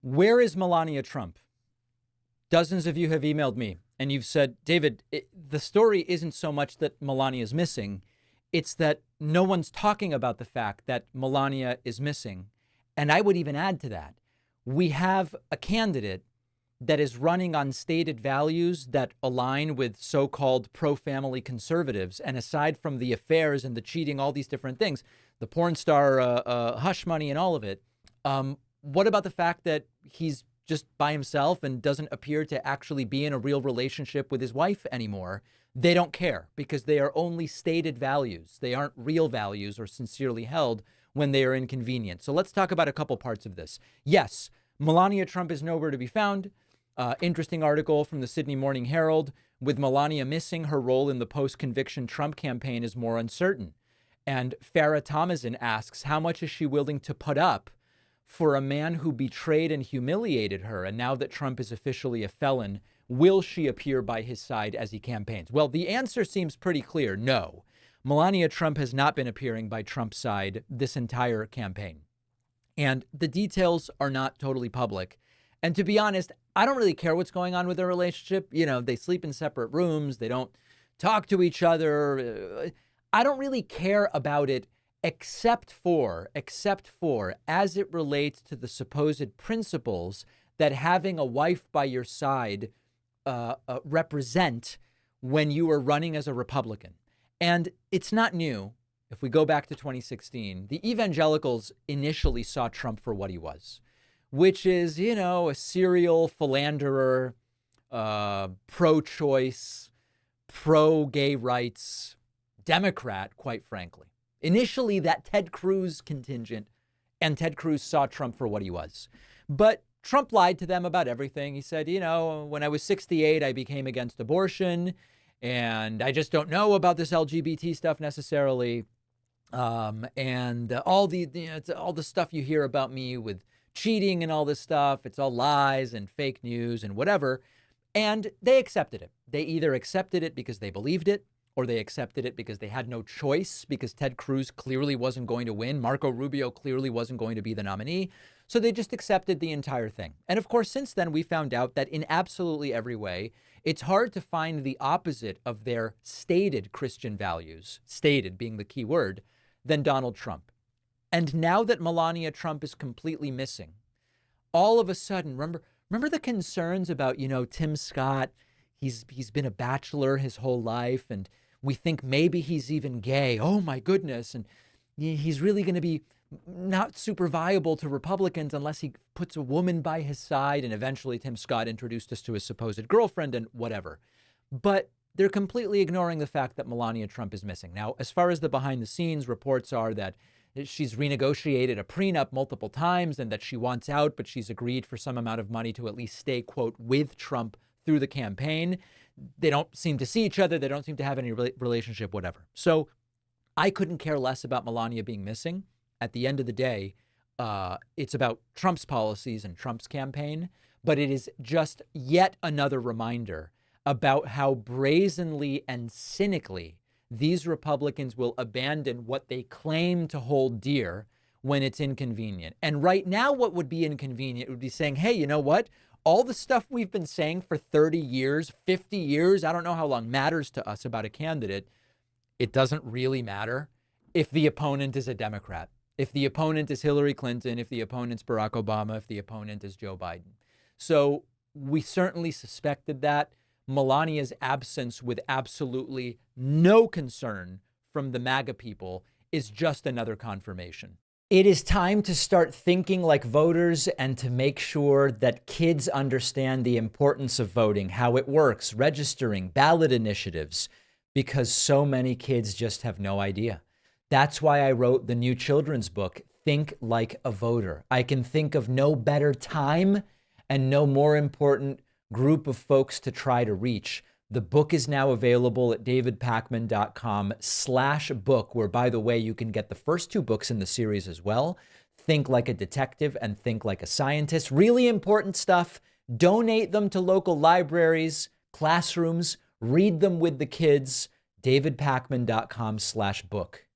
Where is Melania Trump? Dozens of you have emailed me and you've said, David, the story isn't so much that Melania is missing. It's that no one's talking about the fact that Melania is missing. And I would even add to that. We have a candidate that is running on stated values that align with so-called pro-family conservatives. And aside from the affairs and the cheating, all these different things, the porn star hush money and all of it, what about the fact that he's just by himself and doesn't appear to actually be in a real relationship with his wife anymore? They don't care because they are only stated values. They aren't real values or sincerely held when they are inconvenient. So let's talk about a couple parts of this. Yes, Melania Trump is nowhere to be found. Interesting article from the Sydney Morning Herald. With Melania missing, her role in the post-conviction Trump campaign is more uncertain. And Farah Thomason asks, how much is she willing to put up for a man who betrayed and humiliated her? And now that Trump is officially a felon, will she appear by his side as he campaigns? Well, the answer seems pretty clear. No. Melania Trump has not been appearing by Trump's side this entire campaign. And the details are not totally public. And to be honest, I don't really care what's going on with their relationship. You know, they sleep in separate rooms. They don't talk to each other. I don't really care about it except for as it relates to the supposed principles that having a wife by your side represent when you are running as a Republican. And it's not new. If we go back to 2016, the evangelicals initially saw Trump for what he was, which is, you know, a serial philanderer, pro-choice, pro-gay rights, Democrat, quite frankly. Initially, that Ted Cruz contingent, and Ted Cruz saw Trump for what he was. But Trump lied to them about everything. He said, you know, when I was 68, I became against abortion, and I just don't know about this LGBT stuff necessarily. And all the stuff you hear about me with cheating and all this stuff, it's all lies and fake news and whatever. And they accepted it. They either accepted it because they believed it, or they accepted it because they had no choice, because Ted Cruz clearly wasn't going to win. Marco Rubio clearly wasn't going to be the nominee. So they just accepted the entire thing. And of course, since then, we found out that in absolutely every way, it's hard to find the opposite of their stated Christian values, stated being the key word, than Donald Trump. And now that Melania Trump is completely missing, all of a sudden, remember the concerns about, you know, Tim Scott, he's been a bachelor his whole life, and we think maybe he's even gay. Oh my goodness. And he's really going to be not super viable to Republicans unless he puts a woman by his side. And eventually Tim Scott introduced us to his supposed girlfriend and whatever. But they're completely ignoring the fact that Melania Trump is missing. Now, as far as the behind the scenes reports are that she's renegotiated a prenup multiple times and that she wants out, but she's agreed for some amount of money to at least stay, quote, with Trump through the campaign. They don't seem to see each other. They don't seem to have any relationship, whatever. So I couldn't care less about Melania being missing. At the end of the day, it's about Trump's policies and Trump's campaign, but it is just yet another reminder about how brazenly and cynically these Republicans will abandon what they claim to hold dear when it's inconvenient. And right now, what would be inconvenient would be saying, hey, you know what? All the stuff we've been saying for 30 years, 50 years, I don't know how long, matters to us about a candidate. It doesn't really matter if the opponent is a Democrat, if the opponent is Hillary Clinton, if the opponent's Barack Obama, if the opponent is Joe Biden. So we certainly suspected that. Melania's absence with absolutely no concern from the MAGA people is just another confirmation. It is time to start thinking like voters and to make sure that kids understand the importance of voting, how it works, registering, ballot initiatives, because so many kids just have no idea. That's why I wrote the new children's book, Think Like a Voter. I can think of no better time and no more important group of folks to try to reach. The book is now available at davidpakman.com/book, where, by the way, you can get the first two books in the series as well. Think Like a Detective and Think Like a Scientist. Really important stuff. Donate them to local libraries, classrooms, read them with the kids. davidpakman.com/book.